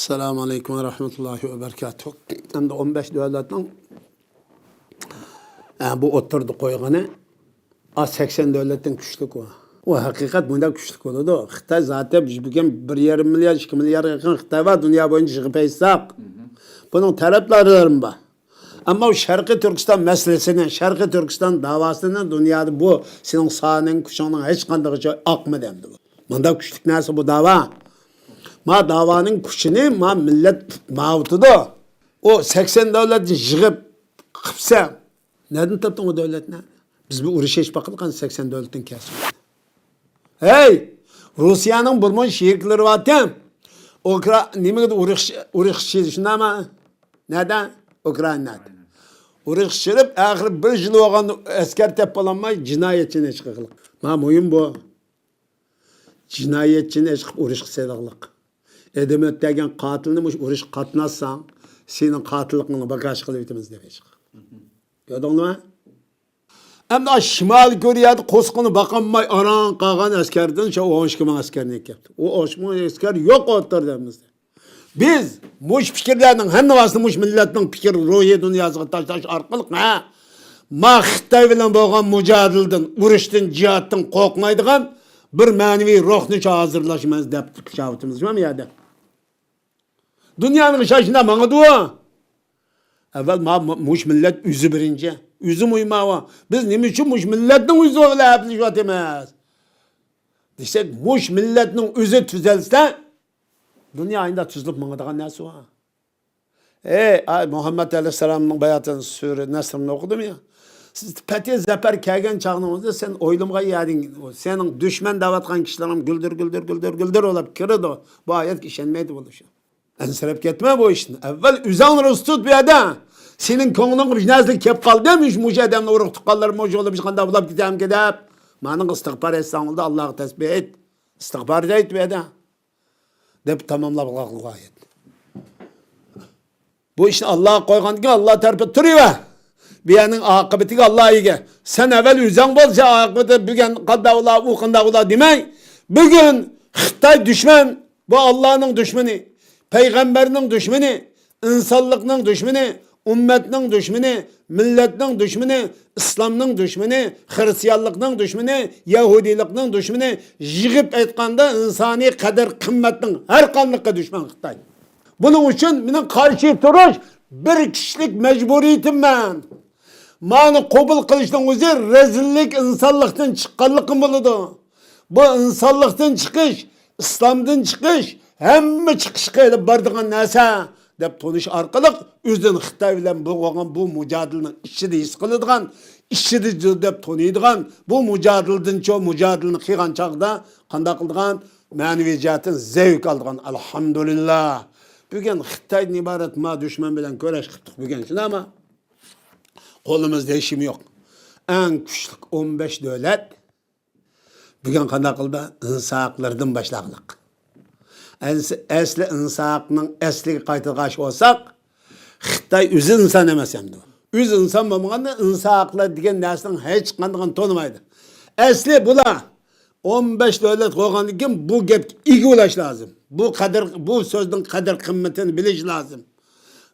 Selamun Aleyküm ve Rahmetullahi ve Berekatuhu. Hem de 15 devletin bu oturdu koyganı 80 devletin güçlük o. O hakikat bunda güçlük oldu. Xitay zaten bugün 1,5 milyar 2 milyar yakın Xitay var dünya boyunca çıkıp hesap. Bunun tarafları var. Ama o Şarkı Türkistan meselesinin, Şarkı Türkistan davasının dünyada bu senin sağının kuşağının hiç kandığı şey akmı demdi bu. Bunda güçlük nasıl bu dava? Ma davanın kuşunu ma millet mağutudu. O 80 devlet yığıp kıpsa. Nereden taptın o devlet ne? Biz bir uğraşa hiç bakılkan 80 devletin kesimi. Hey! Rusya'nın bulmuş şehirleri var tem. Niye uğraşçı şuna mı? Neden? Ukrayna'da. Uğraşçılıp ahir bir yıl olan asker tepelanmayı cinayetçine çıkıklık. Ma mühim bu. Cinayetçine çıkıp uğraşçı sedaklık. Edemet degen katilini uğraş katmazsan senin katilliğini bagaj kılıp etimiz demek. Gördün mü? Hem de Şimal Kore'de koskunu bakanmay aran kalan askerden şu 12 bin askerini yaptı. O 12 bin asker yok oturduğumuzda. Biz muş fikirlerinin hem de aslında muş milletin fikir ruhi dünyasına taş arkalık ha. Ma Xitay bilen boğan mücadilden, uğraştın, cihattın korkmaydıgan bir manevi ruhnu hazırlaşmaz dep şavtımız var mı ya? Dünyanın şaşında bana dua. Evvel muş millet yüzü birinci. Yüzü mühimma var. Biz ne için muş milletin yüzü öyle hepsi şatımız. Desek muş milletin yüzü tüzelse dünya ayında tüzülüp bana da nesi var? Muhammed Aleyhisselam'ın bayatını Sure Nesr'ını okudum ya. Siz peti zeper kegen çağınızda sen oylumga yedin. Senin düşman davatkan kişilerim güldür olup kırdı. Bu ayet işenmeydi bu şey. Ensirep gitme bu işin. Evvel üzan rüstut bir adam. Senin konunun bir nezlik kep kal demiş. Muş adamla uğruk tıkallar muş olup bir kanda bulap gidem gidip. Manın istiğbar etsen oldu Allah'ı tesbih et. İstiğbar da et bir adam. Dep tamamla bu ayet. Bu işin Allah'a koygan ki Allah terpet duruyor. Biyanın akıbeti Allah'a iyi. Sen evvel üzan bolsa akıbeti bugün kadda ula ukunda ula demey. Bugün Xitay düşman. Bu Allah'ın düşmanı. Peygamberinin düşmanı. İnsanlıkның düşmanı. Ümmetinin düşmanı. Milletinin düşmanı. İslam'ның düşmanı. Hristiyanlıkның düşmanı. Yahudilikның düşmanı. Yığıp aytkanda insani kader kımmetinin her kanlıkka düşman Xitay. Bunun için benim karşı duruş bir kişilik mecburiyetim ben. Mani kabul kılıştan özü rezillik insanlıktan çıkanlıkım buludu. Bu insanlıktan çıkış, İslam'dan çıkış, hem çıkışa edip bardığın neyse dep tonuş arkalık özden Xitay bilen bu mücadelenin işçide his kılıdığın, işçide dep tonuyduğun, bu mücadelenin çoğu mücadelenin kıygan çağda kanda kıldığın maneviyatın zevk aldığın elhamdülillah. Bugün Xitay'dan ibaret ma düşman bilen köreş kıptık bugün şimdi ama kolumuzda işim yok. En küçük 15 devlet bugün kanda kıldı insan haklarından başladık. Esli insan hakkının esli kaytılgaç olsak Xitay üz insan emesem de. Üz insan olmağında insan hakları diyen dersin hiç kandığını tanımaydı. Esli bula 15 devlet koygan kim bu gep iki ulaş lazım. Bu sözün kader kıymetini biliş lazım.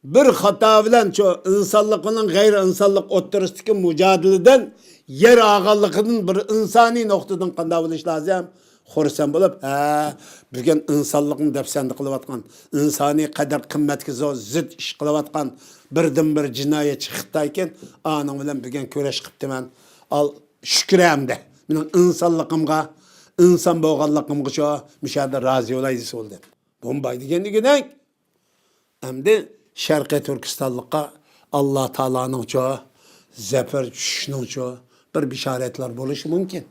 Bir hata bilen şu insanlıkının gayri insanlık oturuştaki mücadeleden yer ağalıkının bir insani noktadan kanda biliş lazım. Xorsan bulup bugün insanlıkın defsendi kılıvatkan, insani kader kıymetki zıt iş kılıvatkan birden bir cinayetçi Xitayken anın bilen bugün köreş kıptı ben. Al şükürem de. Benim insanlığımga, insan boğanlığımga şu müşahede razı olaydı oldu. Bombaydı kendi giden. Hem de Şarkı Türkistanlık'a Allah Teala'nın çoğu, zefer düşüşünün çoğu bir bişaretler buluşu mümkün.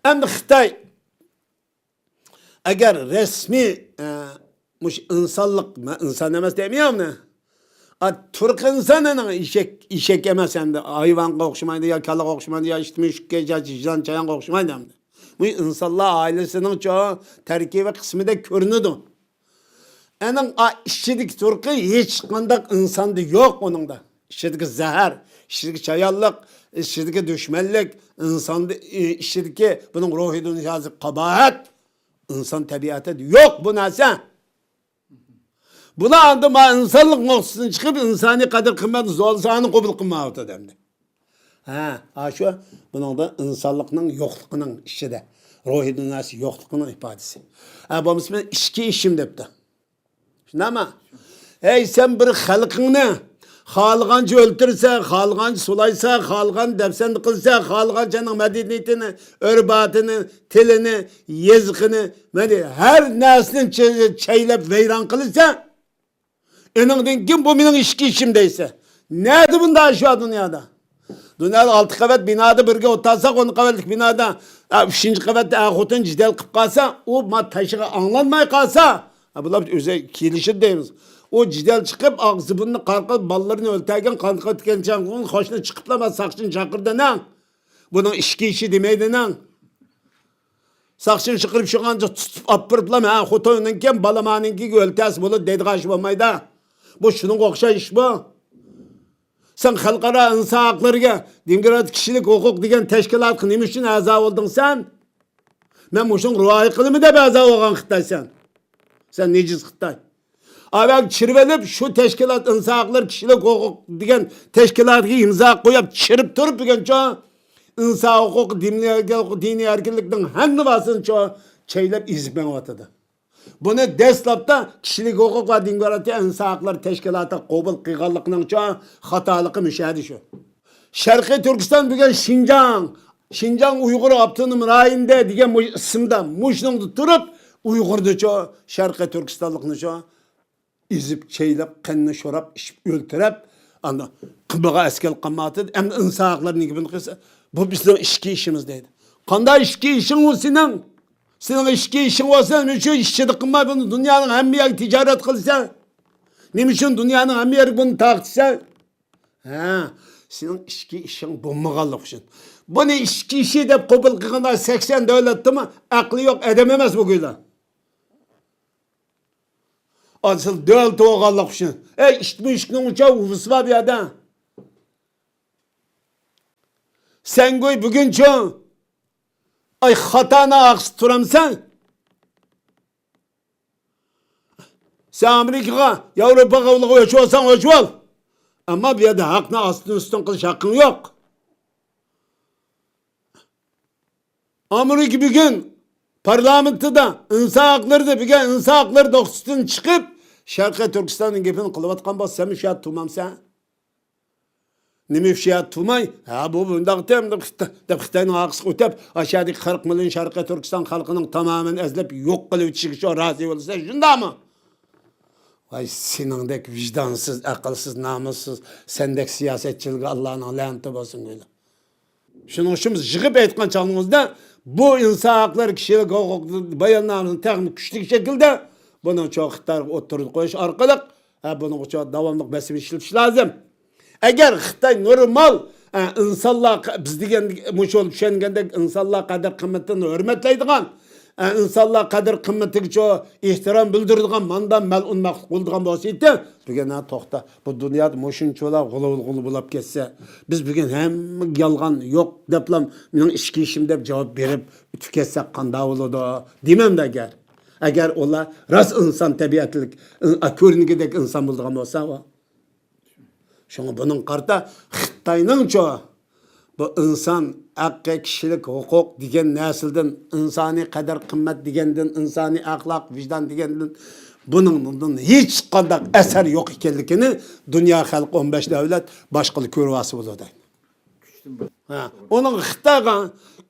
Hem de Xitay eğer resmi insanlık, insan demez demiyorum ne? Türk insanının işek yemez hem de hayvan kokşumaydı ya kalı kokşumaydı ya işitmiş gece cizan çayan kokşumaydı hem de. Bu insanlar ailesinin çoğu terkibi kısmı da körünüdü. Onun işçilik Türk'ü hiç kandak insandı yok onun da. İşçilik zehir, işçilik çayallık, işçilik düşmanlık, insandı işçilik bunun ruhi dünyası kabahat. İnsan tabiatı yok bu neyse. Buna andıma insanlık noktasını çıkıp insani kadir kıymet zorluğunu kabul kılmağıdır demdi. Ha şu bunun da insanlıkның yo'qligining ishida. Ruhiy dunyosi yo'qligining ifodasi. Bu misol ishki ishim debdi. Shundaymi? Ey sen bir xalqingni xohlagancha o'ltirsa, xohlagancha sulaysa, xohlagan dafsan qilsa, xohlaganchaning madaniyatini, urbatini, tilini, yezqini, mana har narsani chaylab vayron qilsa, eningdan kim bu mening ishki ishim deysa. Nerede bunda şu dünyada? Dünyada 6 qavat binada birga o'tirsak, 10 qavatlik binada 3-chi qavatda xotin jidal qilib qolsa, u ma tashiga anglanmay qolsa, bular o'zi kelishib deymiz. O jidal chiqib, og'zi bunni qarqib, bolalarni o'ltagan, qanqa o'tgancha, xoshni chiqiblar, saqchin chaqirdi nang. Buning ishki ishi demaydi nang. Saqchin chiqirib shugancha tutib olib biriblar, ha xotinning kim balamaninkiga o'ltas bo'lib deydigan ish bo'lmaydi. Bu shuning o'xshash ish bu. Sen xalqaro inson haqlariga, demokratik kishilik huquq degan tashkilotga nima uchun a'zo bo'lding sen? Men mushun rivoyat qilimi deb a'zo bo'lgan Xitoysan. Sen nejiz Xitoy. Avval chirvelib shu tashkilot inson haqlari kishilik huquq degan tashkilotga imzo qo'yib chirib turib degancha inson huquq diniy erkinlikning hammasini chaylab ezib mengotadi. Buni dastlabda kishilik huquq va demokratiya inson haqlari tashkiloti qabul qilganlikning xatoligi mushadi shu. Sharqiy Turkiston degan Şinjan Uyg'ur avtonom rayonida degan ismda mushningda turib Uyg'urda Sharqiy Turkistonlikni ezib chaylab qanni sho'rab ishib o'ltirib ana qilmaga askal qilmadi. Endi inson haqlarini buni qilsa, bu bizning ishki ishimiz deydi. Qanday ishki ishing u sening? Senin işki işin olsa, şu işçilik kılma bunu dünyanın hem bir yer ticaret kılsa, ne için dünyanın hem bir yer bunu tartışsa, senin işki işin bulmagalık için. Bunu işki işi de kabul kılganda 80 devlette mi? Aklı yok, edememez bu güyle. Asıl devlet oğallık için. İşte işkinin uçağı ufısı var bir adam. Sen koy bugün çoğun. Ay hatana aqsı turamsan. Sen Amerika'ya, Avrupa'ya ölçü olsan ölçü ol. Ama bir yerde hakkını astın üstün kılış hakkın yok. Amerika bir gün parlamentoda insan hakları da bir gün insan hakları doksusunu çıkıp Şarkı Türkistan'ın gepini kılıvatkan bas sen müşahit tutmam sen. Nima fiyat tutmay? Bu bundoq deb Xitoyning aqsi o'tib, aşağıdaki 40 milyon Sharqiy Turkiston xalqining tamamen ezlab yo'q qilib chiqishga rozi bo'lsa, shundami? Vay seningdek vijdonsiz, aqlsiz, namussiz, sendek siyosatchilarga Allohning la'nati bo'lsin dedi. Shuning uchun biz yig'ib aytgan chog'imizda bu inson haqlari kishilik huquq bayonnomasini taqdim kuchli shaklda buni Xitoyga o'tirib qo'yish orqali buning uchun davomli basib ishlatish lozim. Eğer Xitoy normal insanlar biz degan mushol tushungandek insonlar qadr qimmatini hurmatlaydigan, insonlar qadr qimmatiga ehtirom bildiradigan mandan mal'un maqsud bo'ladigan bo'lsa, bugun to'xta bu dunyoda mushunchalar g'ulg'ul bo'lib ketsa, biz bugun hamma yolg'on yo'q deblam mening ishki ishim deb javob berib o'tib ketsak qanday bo'ladi demamda agar. Agar ular rost inson tabiatlik, ko'ringidek inson bo'ladigan bo'lsa, şunu bunun qarta Xitoyning bu inson haqqi, kishilik huquq degan narsadan, insoniy qadr qimmat degandan, insoniy axloq, vijdon degandan buningdan hech qanday asar yo'q ekanligini dunyo xalqi 15 davlat boshqalar ko'rvasi bo'ladi. Onun Xitoyga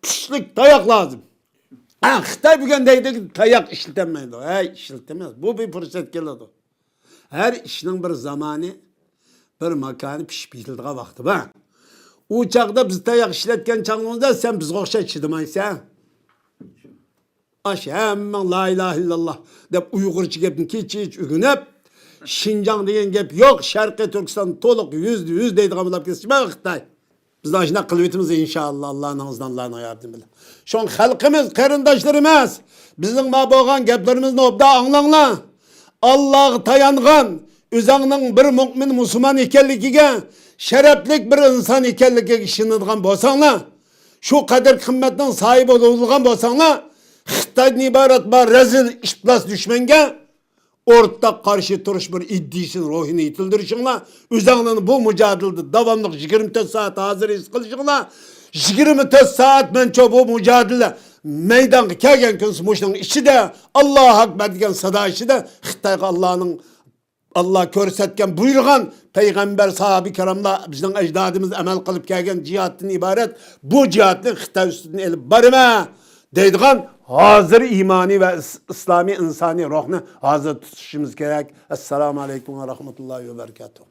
kuchlik tayoq lozim. Xitoy bugun deydi tayoq ishlatilmaydi. Ishlatilmaydi. Bu bir fursat keladi. Her ishning bir zamoni bir makanı pişip yetildiği vakti var. O çağda biz tayak işletken çağımızda sen biz okşa çıdımaysan. Hemen la ilahe illallah deyip Uygurca gepin hiç ügünüp Şinjan deyen gep yok. Şarkı Türkistan toluk yüz deydi kamılap kesişme Xitay. Biz de aşına kılvetimiz inşallah Allah'ın ağzından Allah'ın yardımıyla. Şu an halkımız, karındaşlarımız bizim boğan geplerimizin obda anlanla. Allah'a tayangan Üzəngnin bir mümin Müslüman ekanligiga, şərəflik bir insan ekanligiga ishonadigan bo'lsanglar, shu qadr qimmatning sohibi bo'lgan bo'lsanglar, Xitoydan iborat bir razil iflos dushmanga ortak karşı turuş bir iddisin ruhini yitildirişinle, özüňni bu mücadelede davamlyk 24 saat hazır his kılışınla, 24 saat mençe bu mücadele meydanga kelgen küns muşnyň içinde Allahu Akbar diýen sada içinde Xitayga Allah körsetken buyurgan peygamber sahabi kiramla bizden ecdadımız emel kılıp gelgen cihattan ibaret bu cihatını Xitay üstüne elip barıma deydigan hazır imani ve İslami insani ruhunu hazır tutuşumuz gerek. Esselamu Aleyküm ve Rahmetullahi ve Berekatuhu.